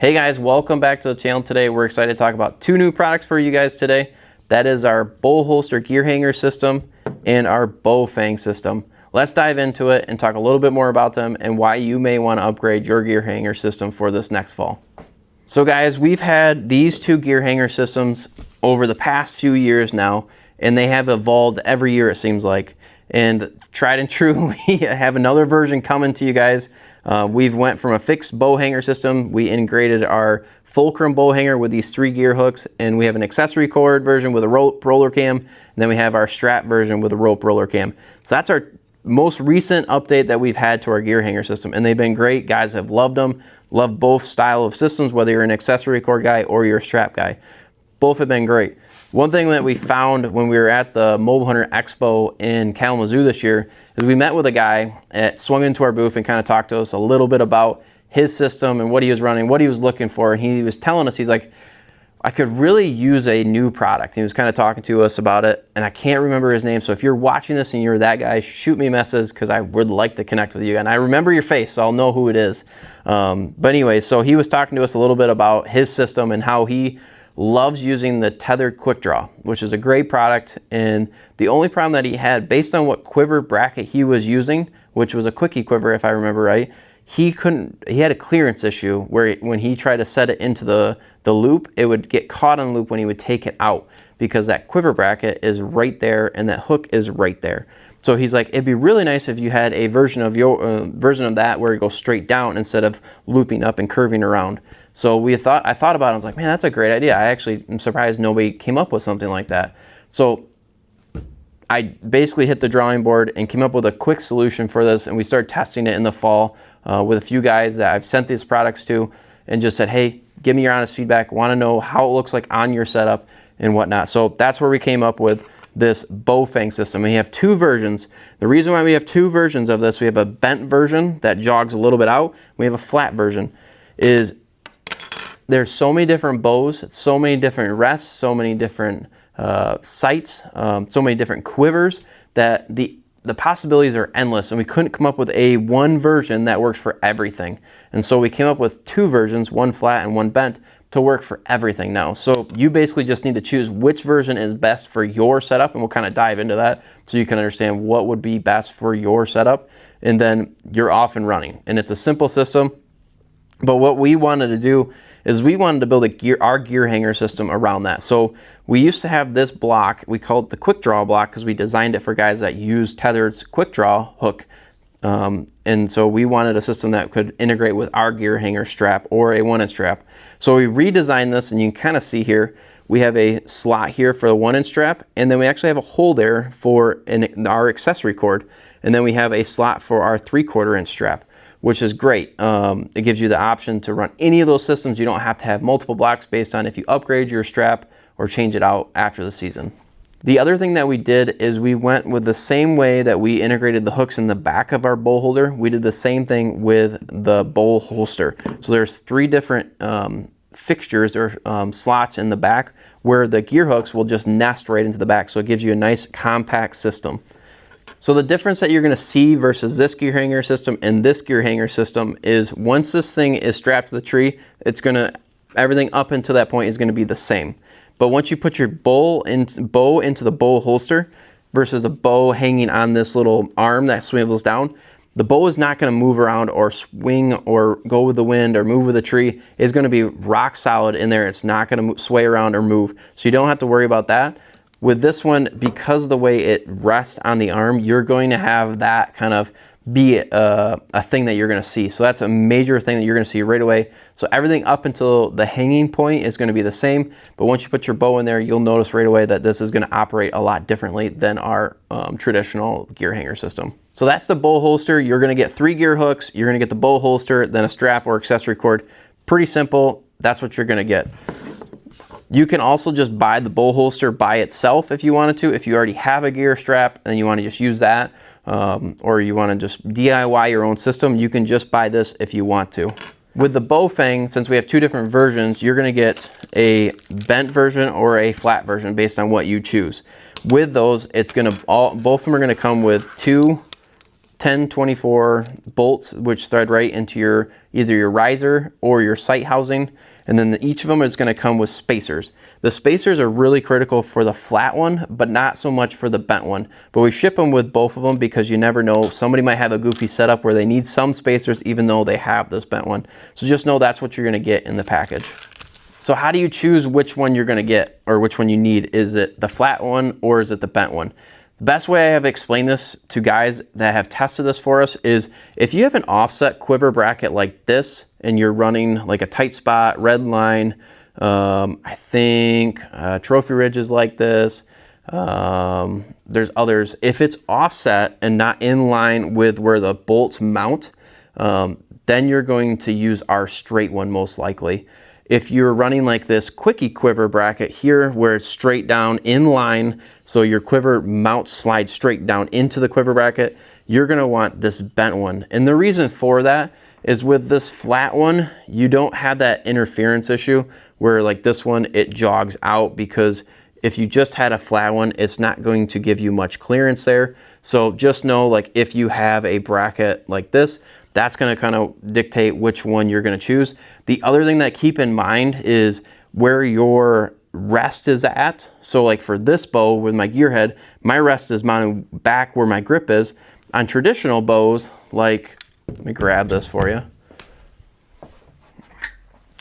Hey guys, welcome back to the channel. Today we're excited to talk about two new products for you guys today. That is our bow holster gear hanger system and our Bow Fang system. Let's dive into it and talk a little bit more about them and why you may want to upgrade your gear hanger system for this next fall. So guys, we've had these two gear hanger systems over the past few years now, and they have evolved every year it seems like. And tried and true, we have another version coming to you guys. We've went from a fixed bow hanger system. We integrated our fulcrum bow hanger with these 3 gear hooks, and we have an accessory cord version with a rope roller cam, and then we have our strap version with a rope roller cam. So that's our most recent update that we've had to our gear hanger system, and they've been great. Guys have loved them, love both style of systems, whether you're an accessory cord guy or you're a strap guy. Both have been great. One thing that we found when we were at the Mobile Hunter Expo in Kalamazoo this year is we met with a guy that swung into our booth and kind of talked to us a little bit about his system and what he was running, what he was looking for. And he was telling us, he's like, I could really use a new product. He was kind of talking to us about it, and I can't remember his name. So if you're watching this and you're that guy, shoot me a message because I would like to connect with you. And I remember your face, so I'll know who it is. But anyway, so he was talking to us a little bit about his system and how he loves using the tethered quick draw, which is a great product. And the only problem that he had, based on what quiver bracket he was using, which was a quickie quiver if I remember right, he had a clearance issue where when he tried to set it into the loop, it would get caught on loop when he would take it out, because that quiver bracket is right there and that hook is right there. So he's like, it'd be really nice if you had a version of that where it goes straight down instead of looping up and curving around. So I thought about it. I was like, man, that's a great idea. I actually am surprised nobody came up with something like that. So I basically hit the drawing board and came up with a quick solution for this, and we started testing it in the fall with a few guys that I've sent these products to, and just said, hey, give me your honest feedback. Want to know how it looks like on your setup and whatnot. So that's where we came up with this Bow Fang system. We have 2 versions. The reason why we have 2 versions of this, we have a bent version that jogs a little bit out. We have a flat version. There's so many different bows, so many different rests, so many different sights, so many different quivers that the possibilities are endless, and we couldn't come up with one version that works for everything. And so we came up with 2 versions, one flat and one bent, to work for everything now. So you basically just need to choose which version is best for your setup, and we'll kind of dive into that so you can understand what would be best for your setup, and then you're off and running. And it's a simple system, but what we wanted to do is we wanted to build our gear hanger system around that. So we used to have this block, we called it the quick draw block because we designed it for guys that use tethered quick draw hook. And so we wanted a system that could integrate with our gear hanger strap or a 1-inch strap. So we redesigned this, and you can kind of see here, we have a slot here for the 1-inch strap, and then we actually have a hole there for our accessory cord. And then we have a slot for our 3/4 inch strap, which is great. It gives you the option to run any of those systems. You don't have to have multiple blocks based on if you upgrade your strap or change it out after the season. The other thing that we did is we went with the same way that we integrated the hooks in the back of our bow holder. We did the same thing with the bow holster. So there's 3 different fixtures or slots in the back where the gear hooks will just nest right into the back. So it gives you a nice compact system. So the difference that you're going to see versus this gear hanger system and this gear hanger system is once this thing is strapped to the tree, everything up until that point is going to be the same. But once you put your bow into the bow holster versus the bow hanging on this little arm that swivels down, the bow is not going to move around or swing or go with the wind or move with the tree. It's going to be rock solid in there. It's not going to sway around or move. So you don't have to worry about that. With this one, because of the way it rests on the arm, you're going to have that kind of be a thing that you're going to see. So that's a major thing that you're going to see right away. So everything up until the hanging point is going to be the same, but once you put your bow in there, you'll notice right away that this is going to operate a lot differently than our traditional gear hanger system. So that's the bow holster. You're going to get 3 gear hooks, you're going to get the bow holster, then a strap or accessory cord. Pretty simple. That's what you're going to get. You can also just buy the bow holster by itself if you wanted to. If you already have a gear strap and you want to just use that, or you want to just DIY your own system, you can just buy this if you want to. With the Bow Fang, since we have 2 different versions, you're going to get a bent version or a flat version based on what you choose. With those, both of them are going to come with 2 1024 bolts, which thread right into either your riser or your sight housing. And then each of them is going to come with spacers. The spacers are really critical for the flat one, but not so much for the bent one. But we ship them with both of them because you never know. Somebody might have a goofy setup where they need some spacers even though they have this bent one. So just know that's what you're going to get in the package. So how do you choose which one you're going to get or which one you need? Is it the flat one or is it the bent one? The best way I have explained this to guys that have tested this for us is if you have an offset quiver bracket like this and you're running like a tight spot, red line, I think trophy ridges like this, there's others. If it's offset and not in line with where the bolts mount, then you're going to use our straight one most likely. If you're running like this quickie quiver bracket here where it's straight down in line, so your quiver mount slides straight down into the quiver bracket, you're gonna want this bent one. And the reason for that is with this flat one, you don't have that interference issue where like this one, it jogs out, because if you just had a flat one, it's not going to give you much clearance there. So just know, like if you have a bracket like this, that's going to kind of dictate which one you're going to choose. The other thing that keep in mind is where your rest is at. So like for this bow with my gear head, my rest is mounted back where my grip is. On traditional bows, like, let me grab this for you.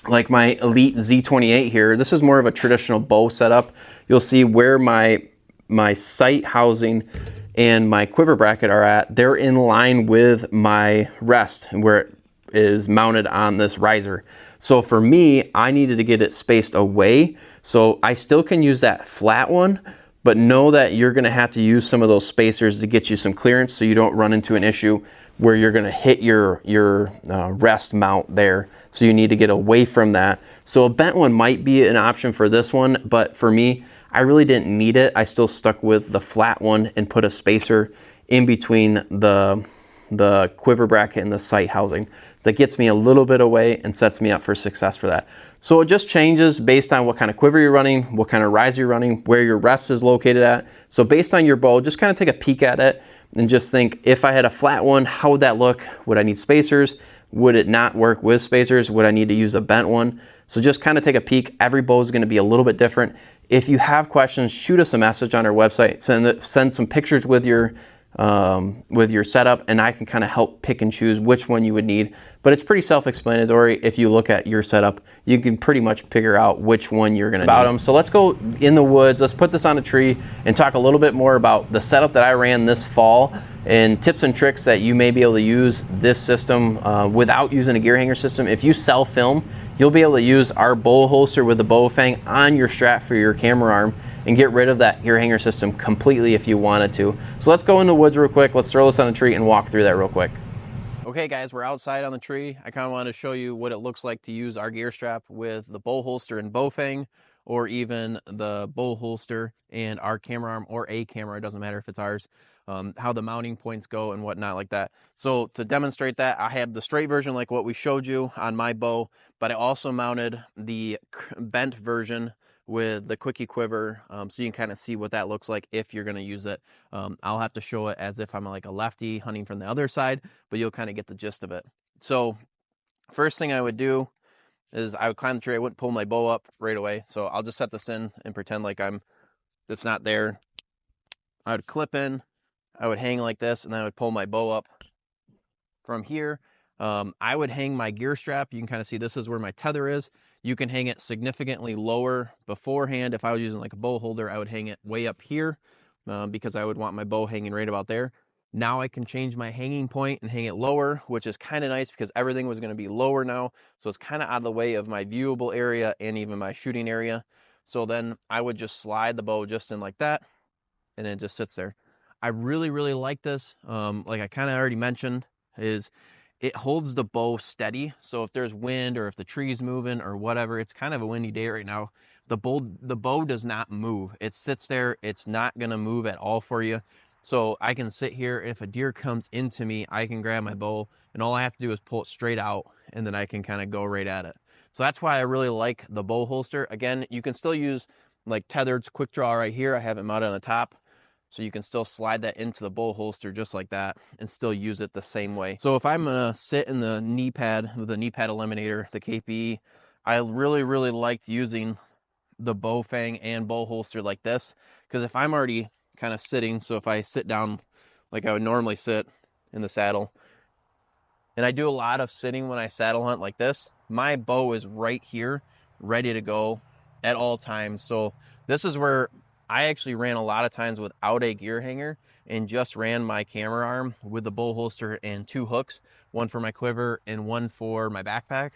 Like my Elite Z28 here, this is more of a traditional bow setup. You'll see where my sight housing and my quiver bracket are at. They're in line with my rest and where it is mounted on this riser. So for me, I needed to get it spaced away. So I still can use that flat one, but know that you're gonna have to use some of those spacers to get you some clearance so you don't run into an issue where you're gonna hit your rest mount there. So you need to get away from that. So a bent one might be an option for this one, but for me, I really didn't need it. I still stuck with the flat one and put a spacer in between the quiver bracket and the sight housing. That gets me a little bit away and sets me up for success for that. So it just changes based on what kind of quiver you're running, what kind of riser you're running, where your rest is located at. So based on your bow, just kind of take a peek at it and just think, if I had a flat one, how would that look? Would I need spacers? Would it not work with spacers? Would I need to use a bent one? So just kind of take a peek. Every bow is going to be a little bit different. If you have questions, shoot us a message on our website. Send some pictures with your setup, and I can kind of help pick and choose which one you would need. But it's pretty self-explanatory. If you look at your setup, you can pretty much figure out which one you're going to need. So let's go in the woods. Let's put this on a tree and talk a little bit more about the setup that I ran this fall and tips and tricks that you may be able to use this system without using a gear hanger system. If you sell film, you'll be able to use our bow holster with the Bow Fang on your strap for your camera arm and get rid of that gear hanger system completely if you wanted to. So let's go in the woods real quick. Let's throw this on a tree and walk through that real quick. Okay guys, we're outside on the tree. I kind of wanted to show you what it looks like to use our gear strap with the bow holster and Bow Fang, or even the bow holster and our camera arm, or a camera, it doesn't matter if it's ours, how the mounting points go and whatnot like that. So to demonstrate that, I have the straight version like what we showed you on my bow, but I also mounted the bent version with the quickie quiver, so you can kind of see what that looks like if you're going to use it. I'll have to show it as if I'm like a lefty hunting from the other side, but you'll kind of get the gist of it. So first thing I would do is I would climb the tree. I wouldn't pull my bow up right away, so I'll just set this in and pretend like it's not there. I would clip in, I would hang like this, and then I would pull my bow up from here. I would hang my gear strap. You can kind of see this is where my tether is. You can hang it significantly lower beforehand. If I was using like a bow holder, I would hang it way up here because I would want my bow hanging right about there. Now I can change my hanging point and hang it lower, which is kind of nice because everything was going to be lower now. So it's kind of out of the way of my viewable area and even my shooting area. So then I would just slide the bow just in like that, and it just sits there. I really, really like this. Like I kind of already mentioned, is it holds the bow steady. So if there's wind or if the tree's moving or whatever, it's kind of a windy day right now, the bow does not move. It sits there. It's not going to move at all for you. So I can sit here. If a deer comes into me, I can grab my bow, and all I have to do is pull it straight out, and then I can kind of go right at it. So that's why I really like the bow holster. Again, you can still use like tethered quick draw right here. I have it mounted on the top. So you can still slide that into the bow holster just like that and still use it the same way. So if I'm gonna sit in the knee pad with the knee pad eliminator, the KPE, I really liked using the Bow Fang and bow holster like this, because if I'm already kind of sitting, so if I sit down like I would normally sit in the saddle, and I do a lot of sitting when I saddle hunt like this, my bow is right here ready to go at all times. So this is where I actually ran a lot of times without a gear hanger and just ran my camera arm with the bow holster and 2 hooks, one for my quiver and one for my backpack.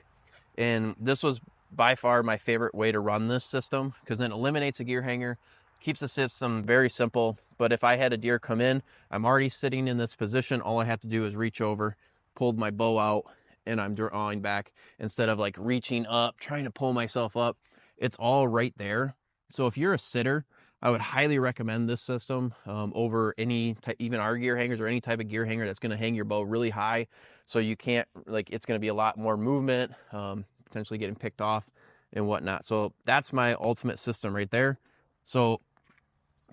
And this was by far my favorite way to run this system, because then it eliminates a gear hanger, keeps the system very simple. But if I had a deer come in, I'm already sitting in this position. All I have to do is reach over, pulled my bow out, and I'm drawing back instead of like reaching up, trying to pull myself up. It's all right there. So if you're a sitter, I would highly recommend this system over any type, even our gear hangers or any type of gear hanger that's going to hang your bow really high. So you can't, like, it's going to be a lot more movement, potentially getting picked off and whatnot. So that's my ultimate system right there. So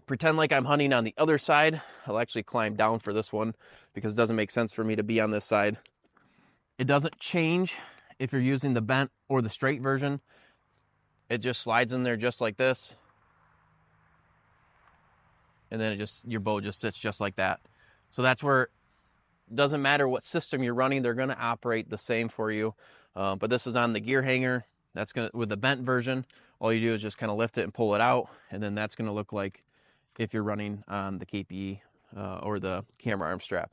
pretend like I'm hunting on the other side. I'll actually climb down for this one because it doesn't make sense for me to be on this side. It doesn't change if you're using the bent or the straight version. It just slides in there just like this. And then your bow just sits just like that. So that's where it doesn't matter what system you're running, they're gonna operate the same for you. But this is on the gear hanger. That's gonna, with the bent version, all you do is just kind of lift it and pull it out. And then that's gonna look like if you're running on the KPE or the camera arm strap.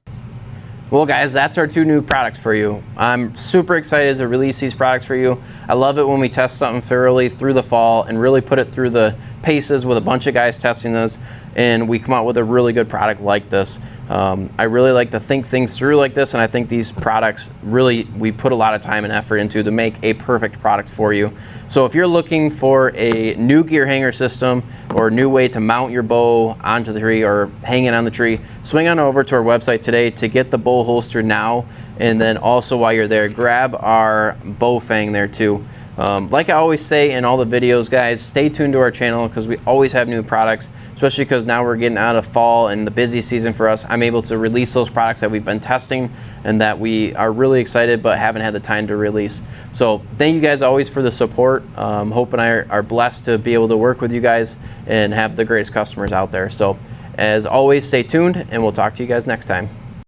Well guys, that's our 2 new products for you. I'm super excited to release these products for you. I love it when we test something thoroughly through the fall and really put it through the paces with a bunch of guys testing this, and we come out with a really good product like this. I really like to think things through like this, and I think these products really, we put a lot of time and effort into to make a perfect product for you. So if you're looking for a new gear hanger system or a new way to mount your bow onto the tree or hang it on the tree, swing on over to our website today to get the bow holster now. And then also while you're there, grab our Bow Fang there too. Like I always say in all the videos, guys, stay tuned to our channel because we always have new products, especially because now we're getting out of fall and the busy season for us. I'm able to release those products that we've been testing and that we are really excited but haven't had the time to release. So thank you guys always for the support. Hope and I are blessed to be able to work with you guys and have the greatest customers out there. So as always, stay tuned and we'll talk to you guys next time.